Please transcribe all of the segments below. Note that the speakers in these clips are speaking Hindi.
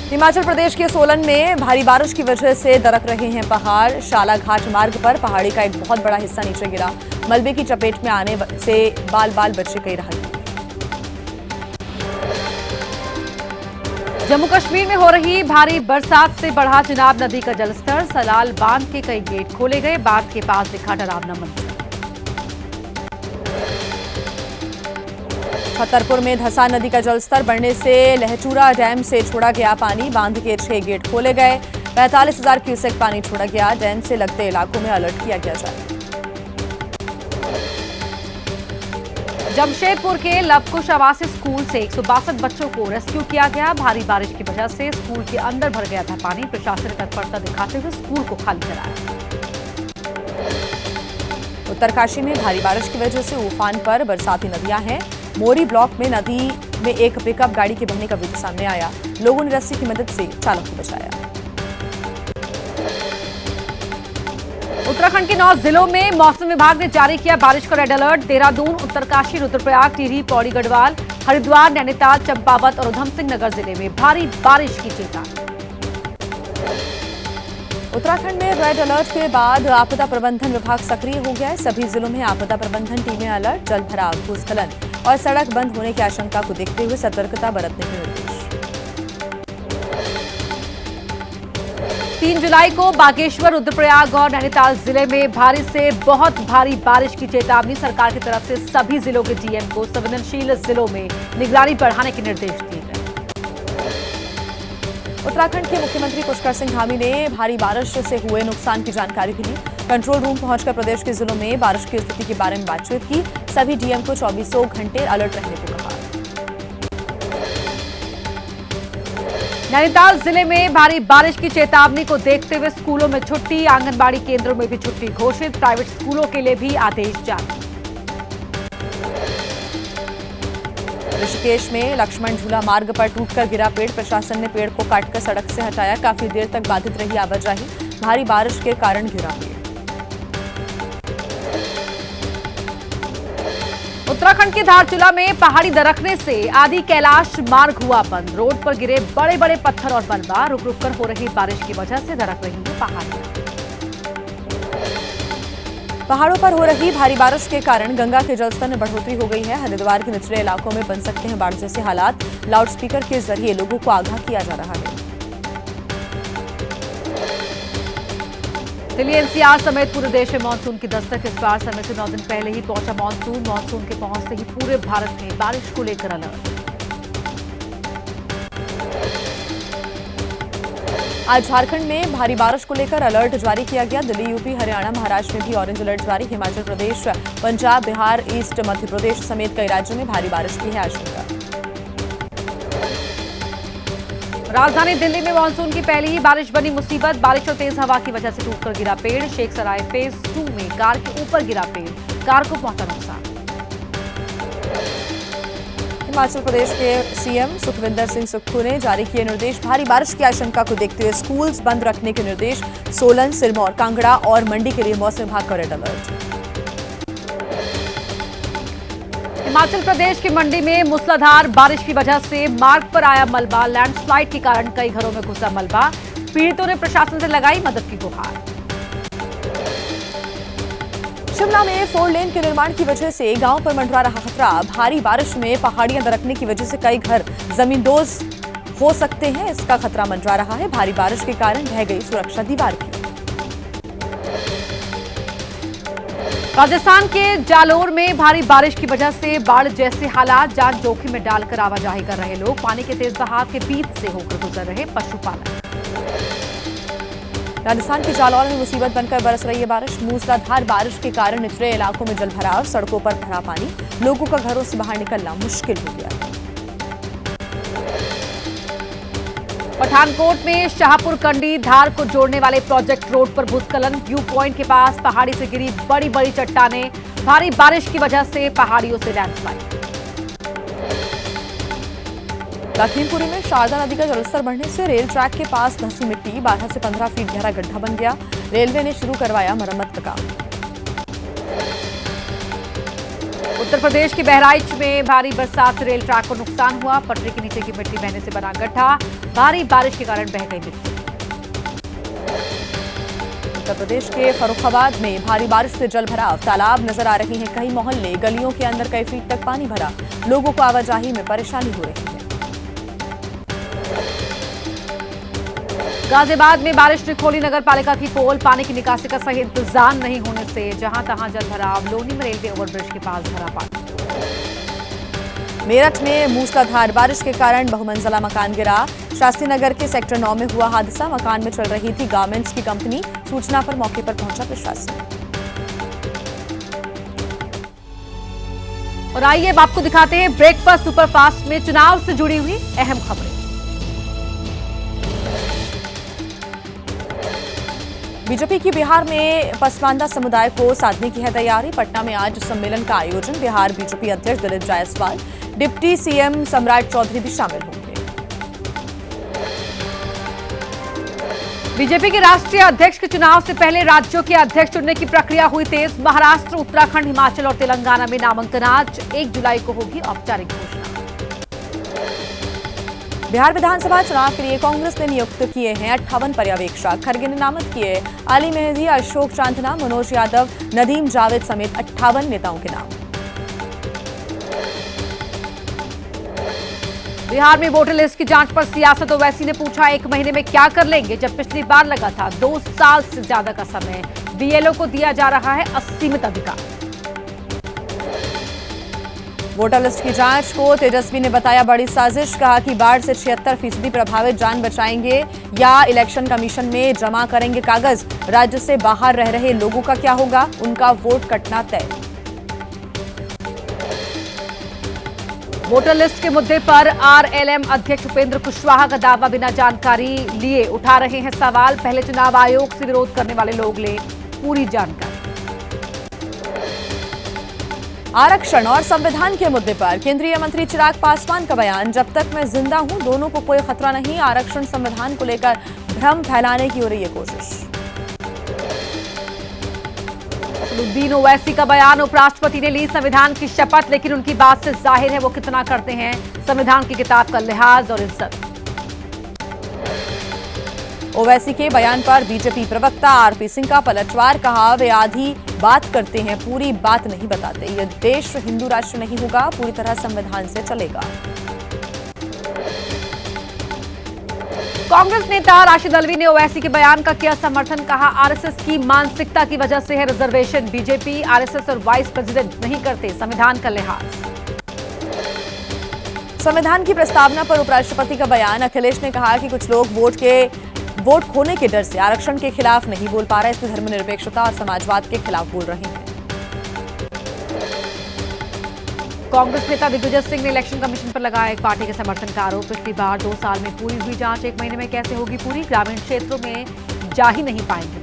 हिमाचल प्रदेश के सोलन में भारी बारिश की वजह से दरक रहे हैं पहाड़। शाला घाट मार्ग पर पहाड़ी का एक बहुत बड़ा हिस्सा नीचे गिरा। मलबे की चपेट में आने से बाल बाल बचे कई राहगीर। जम्मू कश्मीर में हो रही भारी बरसात से बढ़ा चिनाब नदी का जलस्तर। सलाल बांध के कई गेट खोले गए। बांध के पास दिखा डरावना मंजर। छतरपुर में धसा नदी का जलस्तर बढ़ने से लहचूरा डैम से छोड़ा गया पानी। बांध के 6 गेट खोले गए। 45,000 क्यूसेक पानी छोड़ा गया। डैम से लगते इलाकों में अलर्ट किया गया जारी। जमशेदपुर के लवकुश आवासीय स्कूल से 162 बच्चों को रेस्क्यू किया गया। भारी बारिश की वजह से स्कूल के अंदर भर गया था पानी। प्रशासन ने तत्परता दिखाते हुए स्कूल को खाली कराया। उत्तरकाशी में भारी बारिश की वजह से उफान पर बरसाती नदियां हैं। मोरी ब्लॉक में नदी में एक पिकअप गाड़ी के बहने का वीडियो सामने आया। लोगों ने रस्सी की मदद से चालक को बचाया। उत्तराखंड के 9 जिलों में मौसम विभाग ने जारी किया बारिश का रेड अलर्ट। देहरादून, उत्तरकाशी, रुद्रप्रयाग, टिहरी, पौड़ी गढ़वाल, हरिद्वार, नैनीताल, चंपावत और उधमसिंह नगर जिले में भारी बारिश की चेतावनी। उत्तराखंड में रेड अलर्ट के बाद आपदा प्रबंधन विभाग सक्रिय हो गया है। सभी जिलों में आपदा प्रबंधन टीमें अलर्ट। जल भराव, भूस्खलन और सड़क बंद होने की आशंका को देखते हुए सतर्कता बरतने के निर्देश। 3 जुलाई को बागेश्वर, रुद्रप्रयाग और नैनीताल जिले में भारी से बहुत भारी बारिश की चेतावनी। सरकार की तरफ से सभी जिलों के डीएम को संवेदनशील जिलों में निगरानी बढ़ाने के निर्देश दिए गए। उत्तराखंड के मुख्यमंत्री पुष्कर सिंह धामी ने भारी बारिश से हुए नुकसान की जानकारी भी ली। कंट्रोल रूम पहुंचकर प्रदेश के जिलों में बारिश की स्थिति के बारे में बातचीत की। सभी डीएम को 24 घंटे अलर्ट रहने को कहा। नैनीताल जिले में भारी बारिश की चेतावनी को देखते हुए स्कूलों में छुट्टी। आंगनबाड़ी केंद्रों में भी छुट्टी घोषित। प्राइवेट स्कूलों के लिए भी आदेश जारी। ऋषिकेश में लक्ष्मण झूला मार्ग पर टूटकर गिरा पेड़। प्रशासन ने पेड़ को काटकर सड़क से हटाया। काफी देर तक बाधित रही आवाजाही। भारी बारिश के कारण गिरा पेड़। उत्तराखंड के धारचूला में पहाड़ी दरकने से आदि कैलाश मार्ग हुआ बंद। रोड पर गिरे बड़े बड़े पत्थर और मलबा। रुक रुक कर हो रही बारिश की वजह से दरक रही है पहाड़ियां। पहाड़ों पर हो रही भारी बारिश के कारण गंगा के जलस्तर में बढ़ोतरी हो गई है। हरिद्वार के निचले इलाकों में बन सकते हैं बाढ़ जैसे हालात। लाउडस्पीकर के जरिए लोगों को आगाह किया जा रहा है। दिल्ली एनसीआर समेत पूरे देश में मानसून की दस्तक। इस बार समय से 9 दिन पहले ही पहुंचा मानसून। मानसून के पहुंचते ही पूरे भारत में बारिश को लेकर अलर्ट। आज झारखंड में भारी बारिश को लेकर अलर्ट जारी किया गया। दिल्ली, यूपी, हरियाणा, महाराष्ट्र में भी ऑरेंज अलर्ट जारी। हिमाचल प्रदेश, पंजाब, बिहार, ईस्ट मध्य प्रदेश समेत कई राज्यों में भारी बारिश की है आशंका। राजधानी दिल्ली में मानसून की पहली ही बारिश बनी मुसीबत। बारिश और तेज हवा की वजह से टूटकर गिरा पेड़। शेख सराय फेज 2 में कार के ऊपर गिरा पेड़। कार को पहुंचा नुकसान। हिमाचल प्रदेश के सीएम सुखविंदर सिंह सुक्खू ने जारी किए निर्देश। भारी बारिश की आशंका को देखते हुए स्कूल्स बंद रखने के निर्देश। सोलन, सिरमौर, कांगड़ा और मंडी के लिए मौसम विभाग का रेड अलर्ट। हिमाचल प्रदेश की मंडी में मूसलाधार बारिश की वजह से मार्ग पर आया मलबा। लैंडस्लाइड के कारण कई घरों में घुसा मलबा। पीड़ितों ने प्रशासन से लगाई मदद की गुहार। शिमला में 4 लेन के निर्माण की वजह से गांव पर मंडरा रहा खतरा। भारी बारिश में पहाड़ियां दरकने की वजह से कई घर जमींदोज हो सकते हैं, इसका खतरा मंडरा रहा है। भारी बारिश के कारण ढह गई सुरक्षा दीवार भी। राजस्थान के जालोर में भारी बारिश की वजह से बाढ़ जैसे हालात। जान जोखिम में डालकर आवाजाही कर रहे लोग। पानी के तेज बहाव के बीच से होकर गुजर रहे पशुपालक। राजस्थान के जालौर में मुसीबत बनकर बरस रही है बारिश। मूसलाधार बारिश के कारण निचले इलाकों में जल भराव। सड़कों पर भरा पानी। लोगों का घरों से बाहर निकलना मुश्किल हो गया। पठानकोट में शाहपुर कंडी धार को जोड़ने वाले प्रोजेक्ट रोड पर भूस्खलन। व्यू पॉइंट के पास पहाड़ी से गिरी बड़ी बड़ी चट्टानें। भारी बारिश की वजह से पहाड़ियों से लैंडस्लाइड। लखीमपुरी में शारदा नदी का जलस्तर बढ़ने से रेल ट्रैक के पास धंसी मिट्टी। 12 से 15 फीट गहरा गड्ढा बन गया। रेलवे ने शुरू करवाया मरम्मत का काम। उत्तर प्रदेश के बहराइच में भारी बरसात से रेल ट्रैक को नुकसान हुआ। पटरी के नीचे की मिट्टी बहने से बना गड्ढा, भारी बारिश के कारण बह गई मिट्टी। उत्तर प्रदेश के फर्रुखाबाद में भारी बारिश से जल भराव, तालाब नजर आ रहे हैं कई मोहल्ले, गलियों के अंदर कई फीट तक पानी भरा, लोगों को आवाजाही में परेशानी हो रही है। गाजियाबाद में बारिश ने खोली नगर पालिका की पोल, पानी की निकासी का सही इंतजाम नहीं होने से जहां तहां जल भराव, लोनी में रेलवे ओवरब्रिज के पास भरा पानी। मेरठ में मूसलाधार बारिश के कारण बहुमंजिला मकान गिरा, शास्त्री नगर के सेक्टर 9 में हुआ हादसा, मकान में चल रही थी गारमेंट्स की कंपनी, सूचना पर मौके पर पहुंचा प्रशासन। और आइए अब आपको दिखाते हैं ब्रेकफास्ट सुपरफास्ट में चुनाव से जुड़ी हुई अहम खबरें। बीजेपी की बिहार में पसमानदा समुदाय को साधने की है तैयारी, पटना में आज सम्मेलन का आयोजन, बिहार बीजेपी अध्यक्ष दिलीप जायसवाल, डिप्टी सीएम सम्राट चौधरी भी शामिल होंगे। बीजेपी के राष्ट्रीय अध्यक्ष के चुनाव से पहले राज्यों के अध्यक्ष चुनने की प्रक्रिया हुई तेज, महाराष्ट्र, उत्तराखंड, हिमाचल और तेलंगाना में नामांकन आज 1 जुलाई को होगी औपचारिक घोषणा। बिहार विधानसभा चुनाव के लिए कांग्रेस ने नियुक्त किए हैं 58 पर्यवेक्षक, खरगे ने नामित किए अली मेहदी, अशोक चांदना, मनोज यादव, नदीम जावेद समेत 58 नेताओं के नाम। बिहार में वोटर लिस्ट की जांच पर सियासत ओवैसी ने पूछा, 1 महीने में क्या कर लेंगे, जब पिछली बार लगा था 2 साल से ज्यादा का समय, बीएलओ को दिया जा रहा है असीमित अधिकार। वोटर लिस्ट की जांच को तेजस्वी ने बताया बड़ी साजिश, कहा कि बाढ़ से 76% प्रभावित जान बचाएंगे या इलेक्शन कमीशन में जमा करेंगे कागज, राज्य से बाहर रह रहे लोगों का क्या होगा, उनका वोट कटना तय। वोटर लिस्ट के मुद्दे पर आरएलएम अध्यक्ष उपेंद्र कुशवाहा का दावा बिना जानकारी लिए उठा रहे हैं सवाल, पहले चुनाव आयोग से विरोध करने वाले लोग ले पूरी जानकारी। आरक्षण और संविधान के मुद्दे पर केंद्रीय मंत्री चिराग पासवान का बयान, जब तक मैं जिंदा हूं दोनों को कोई खतरा नहीं, आरक्षण संविधान को लेकर भ्रम फैलाने की हो रही है कोशिश। असदुद्दीन ओवैसी का बयान, उपराष्ट्रपति ने ली संविधान की शपथ, लेकिन उनकी बात से जाहिर है वो कितना करते हैं संविधान की किताब का लिहाज और इज्जत। ओवैसी के बयान पर बीजेपी प्रवक्ता आरपी सिंह का पलटवार, कहा वे आधी बात करते हैं पूरी बात नहीं बताते, यह देश हिंदू राष्ट्र नहीं होगा, पूरी तरह संविधान से चलेगा। कांग्रेस नेता राशिद अल्वी ने ओवैसी के बयान का किया समर्थन, कहा आरएसएस की मानसिकता की वजह से है रिजर्वेशन, बीजेपी, आरएसएस और वाइस प्रेसिडेंट नहीं करते संविधान का लिहाज। संविधान की प्रस्तावना पर उपराष्ट्रपति का बयान, अखिलेश ने कहा कि कुछ लोग वोट खोने के डर से आरक्षण के खिलाफ नहीं बोल पा रहे, इसमें धर्मनिरपेक्षता और समाजवाद के खिलाफ बोल रहे हैं। कांग्रेस नेता दिग्विजय सिंह ने इलेक्शन कमीशन पर लगाया एक पार्टी के समर्थन का आरोप, पिछली बार 2 साल में पूरी हुई जांच 1 महीने में कैसे होगी पूरी, ग्रामीण क्षेत्रों में जा ही नहीं पाएंगे।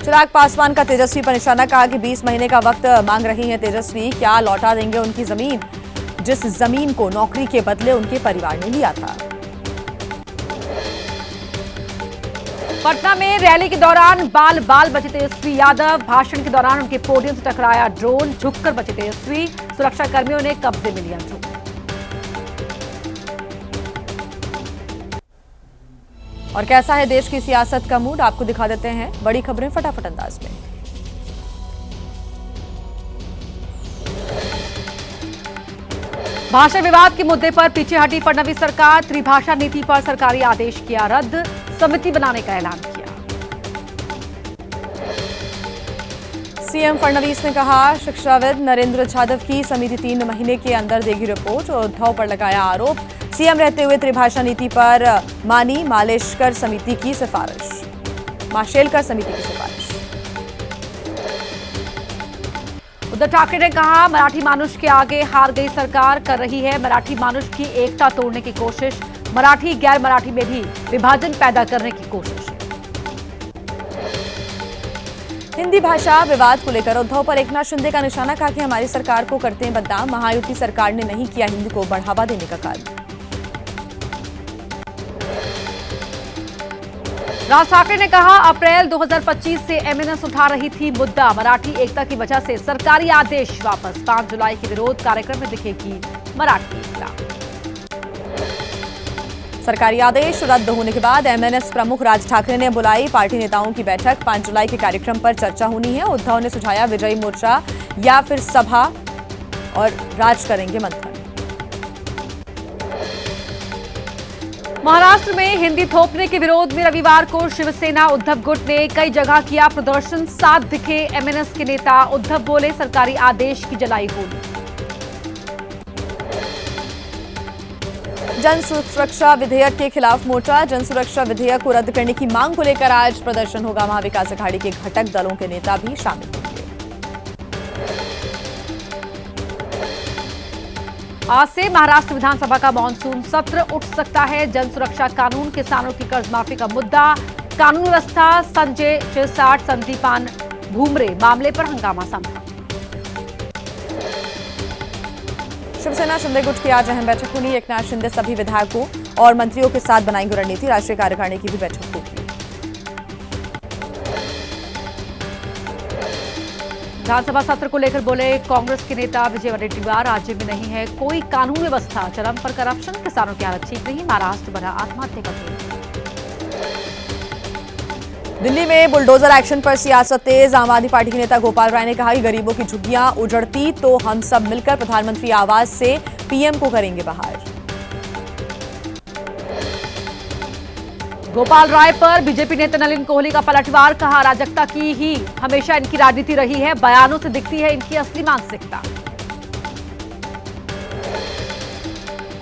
चिराग पासवान का तेजस्वी पर निशाना, कहा कि 20 महीने का वक्त मांग रही हैं तेजस्वी, क्या लौटा देंगे उनकी जमीन, जिस जमीन को नौकरी के बदले उनके परिवार ने लिया था। पटना में रैली के दौरान बाल बाल बचे तेजस्वी यादव, भाषण के दौरान उनके पोडियम से टकराया ड्रोन, झुककर बचे तेजस्वी, सुरक्षा कर्मियों ने कब्जे में लिया ड्रोन। और कैसा है देश की सियासत का मूड, आपको दिखा देते हैं बड़ी खबरें फटाफट अंदाज में। भाषा विवाद के मुद्दे पर पीछे हटी फडणवीस सरकार, त्रिभाषा नीति पर सरकारी आदेश किया रद्द, समिति बनाने का ऐलान किया। सीएम फडणवीस ने कहा शिक्षाविद नरेंद्र जाधव की समिति 3 महीने के अंदर देगी रिपोर्ट, उद्धव पर लगाया आरोप, सीएम रहते हुए त्रिभाषा नीति पर मानी मालेशकर समिति की सिफारिश। उद्धव ठाकरे ने कहा मराठी मानुष के आगे हार गई सरकार, कर रही है मराठी मानुष की एकता तोड़ने की कोशिश, मराठी गैर मराठी में भी विभाजन पैदा करने की कोशिश। हिंदी भाषा विवाद को लेकर उद्धव पर एकनाथ शिंदे का निशाना, कहा कि हमारी सरकार को करते हैं बदनाम, महायुति सरकार ने नहीं किया हिंदी को बढ़ावा देने का कार्य। राज ठाकरे ने कहा अप्रैल 2025 से एमएनएस उठा रही थी मुद्दा, मराठी एकता की वजह से सरकारी आदेश वापस, 5 जुलाई के विरोध कार्यक्रम में दिखेगी मराठी एकता। सरकारी आदेश रद्द होने के बाद एमएनएस प्रमुख राज ठाकरे ने बुलाई पार्टी नेताओं की बैठक, 5 जुलाई के कार्यक्रम पर चर्चा होनी है। उद्धव ने सुझाया विजयी मोर्चा या फिर सभा और राज करेंगे मंथन। महाराष्ट्र में हिंदी थोपने के विरोध में रविवार को शिवसेना उद्धव गुट ने कई जगह किया प्रदर्शन, 7 दिखे एमएनएस के नेता। उद्धव बोले सरकारी आदेश की जलाई गोली। जन सुरक्षा विधेयक के खिलाफ मोर्चा, जन सुरक्षा विधेयक को रद्द करने की मांग को लेकर आज प्रदर्शन होगा। महाविकास अघाड़ी के घटक दलों के नेता भी शामिल होंगे। आज से महाराष्ट्र विधानसभा का मानसून सत्र उठ सकता है। जन सुरक्षा कानून, किसानों की कर्ज माफी का मुद्दा, कानून व्यवस्था, संजय शिरसाट, संदीपान भूमरे मामले पर हंगामा संभव। शिवसेना शिंदे गुट की आज अहम बैठक होनी। एकनाथ शिंदे सभी विधायकों और मंत्रियों के साथ बनाएंगे रणनीति। राष्ट्रीय कार्यकारिणी की भी बैठक होगी। विधानसभा सत्र को लेकर बोले कांग्रेस के नेता विजय वडेट्टीवार, राज्य में नहीं है कोई कानून व्यवस्था, चरम पर करप्शन, किसानों की हालत ठीक नहीं, महाराष्ट्र बना आत्महत्या का केंद्र। दिल्ली में बुलडोजर एक्शन पर सियासत तेज। आम आदमी पार्टी के नेता गोपाल राय ने कहा कि गरीबों की झुग्गियां उजड़ती तो हम सब मिलकर प्रधानमंत्री आवास से पीएम को करेंगे बाहर। गोपाल राय पर बीजेपी नेता नलिन कोहली का पलटवार, कहा अराजकता की ही हमेशा इनकी राजनीति रही है, बयानों से दिखती है इनकी असली मानसिकता।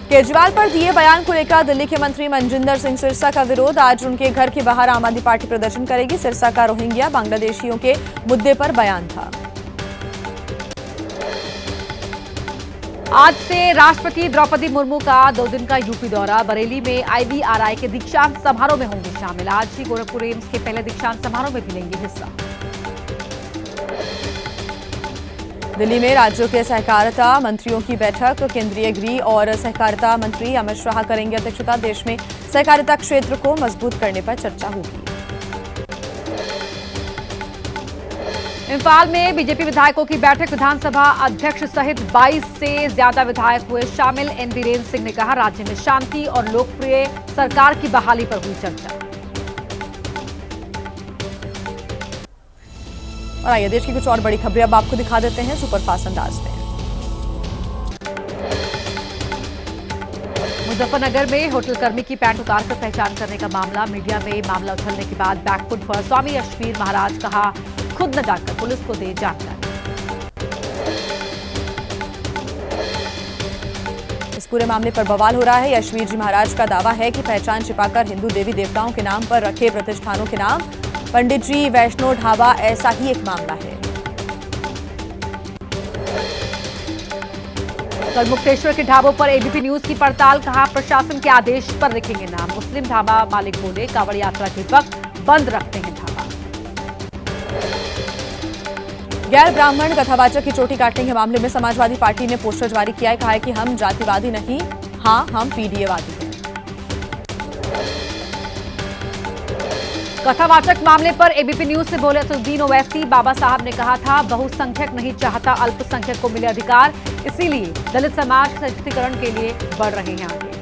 केजरीवाल पर दिए बयान को लेकर दिल्ली के मंत्री मनजिंदर सिंह सिरसा का विरोध। आज उनके घर के बाहर आम आदमी पार्टी प्रदर्शन करेगी। सिरसा का रोहिंग्या बांग्लादेशियों के मुद्दे पर बयान था। आज से राष्ट्रपति द्रौपदी मुर्मू का 2 दिन का यूपी दौरा। बरेली में आईवीआरआई के दीक्षांत समारोह में होंगे शामिल। आज ही गोरखपुर एम्स के पहले दीक्षांत समारोह में भी लेंगे हिस्सा। दिल्ली में राज्यों के सहकारिता मंत्रियों की बैठक, केंद्रीय गृह और सहकारिता मंत्री अमित शाह करेंगे अध्यक्षता। देश में सहकारिता क्षेत्र को मजबूत करने पर चर्चा होगी। इम्फाल में बीजेपी विधायकों की बैठक, विधानसभा अध्यक्ष सहित 22 से ज्यादा विधायक हुए शामिल। एन बीरेन सिंह ने कहा राज्य में शांति और लोकप्रिय सरकार की बहाली पर हुई चर्चा। और आइए देश की कुछ और बड़ी खबरें अब आपको दिखा देते हैं सुपरफास्ट अंदाज में। मुजफ्फरनगर में होटल कर्मी की पैंट उतारकर पहचान करने का मामला, मीडिया में मामला उछलने के बाद बैकफुट पर स्वामी अश्वीर महाराज, कहा खुद न जाकर पुलिस को दे जानकारी। इस पूरे मामले पर बवाल हो रहा है। अश्वीर जी महाराज का दावा है कि पहचान छिपाकर हिंदू देवी देवताओं के नाम पर रखे प्रतिष्ठानों के नाम, पंडित जी, वैष्णो ढाबा, ऐसा ही एक मामला है। कल मुक्तेश्वर के ढाबों पर एबीपी न्यूज की पड़ताल, कहा प्रशासन के आदेश पर लिखेंगे नाम। मुस्लिम ढाबा मालिक बोले कांवड़ यात्रा के वक्त बंद रखते हैं ढाबा। गैर ब्राह्मण कथावाचक की चोटी काटने के मामले में समाजवादी पार्टी ने पोस्टर जारी किया है। कहा है कि हम जातिवादी नहीं, हाँ हम पीडीएवादी हैं। कथावाचक मामले पर एबीपी न्यूज से बोले असदुद्दीन ओवैसी, बाबा साहब ने कहा था बहुसंख्यक नहीं चाहता अल्पसंख्यक को मिले अधिकार, इसीलिए दलित समाज सशक्तिकरण के लिए बढ़ रहे हैं आगे।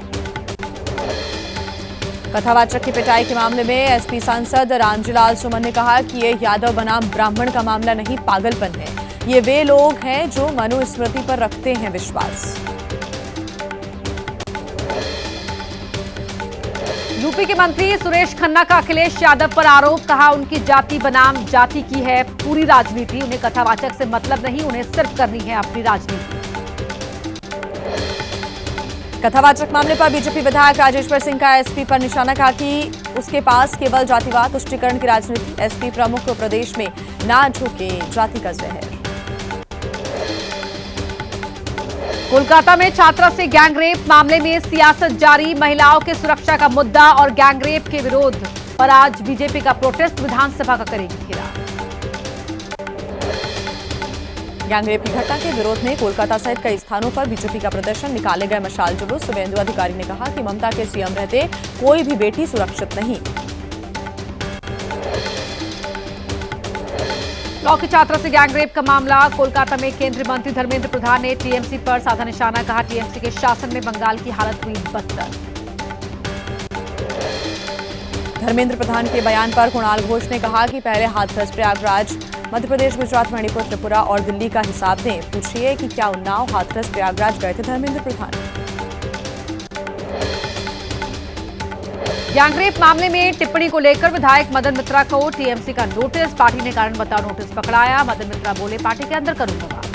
कथावाचक की पिटाई के मामले में एसपी सांसद रामजीलाल सुमन ने कहा कि ये यादव बनाम ब्राह्मण का मामला नहीं, पागलपन है। ये वे लोग हैं जो मनुस्मृति पर रखते हैं विश्वास। यूपी के मंत्री सुरेश खन्ना का अखिलेश यादव पर आरोप, कहा उनकी जाति बनाम जाति की है पूरी राजनीति, उन्हें कथावाचक से मतलब नहीं, उन्हें सिर्फ करनी है अपनी राजनीति। कथावाचक मामले पर बीजेपी विधायक राजेश्वर सिंह का एसपी पर निशाना, कहा कि उसके पास केवल जातिवाद तुष्टीकरण की राजनीति। एसपी प्रमुख को प्रदेश में ना झुके जाति का जहर। कोलकाता में छात्रा से गैंगरेप मामले में सियासत जारी, महिलाओं के सुरक्षा का मुद्दा और गैंगरेप के विरोध पर आज बीजेपी का प्रोटेस्ट विधानसभा का करेगी घेराव। गैंगरेप की घटना के विरोध में कोलकाता सहित कई स्थानों पर बीजेपी का प्रदर्शन, निकाले गए मशाल जुलूस। शुभेंदु अधिकारी ने कहा कि ममता के सीएम रहते कोई भी बेटी सुरक्षित नहीं। लॉ की छात्रा से गैंगरेप का मामला। कोलकाता में केंद्रीय मंत्री धर्मेंद्र प्रधान ने टीएमसी पर साधा निशाना। कहा, टीएमसी के शासन में बंगाल की हालत हुई बदतर। धर्मेंद्र प्रधान के बयान पर कुणाल घोष ने कहा कि पहले हाथरस, प्रयागराज, मध्य प्रदेश, गुजरात, मणिपुर, त्रिपुरा और दिल्ली का हिसाब दें। पूछिए कि क्या उन्नाव, हाथरस, प्रयागराज गए थे धर्मेंद्र प्रधान? गैंगरेप मामले में टिप्पणी को लेकर विधायक मदन मित्रा को टीएमसी का नोटिस। पार्टी ने कारण बताओ नोटिस पकड़ाया। मदन मित्रा बोले, पार्टी के अंदर करूंगा बात।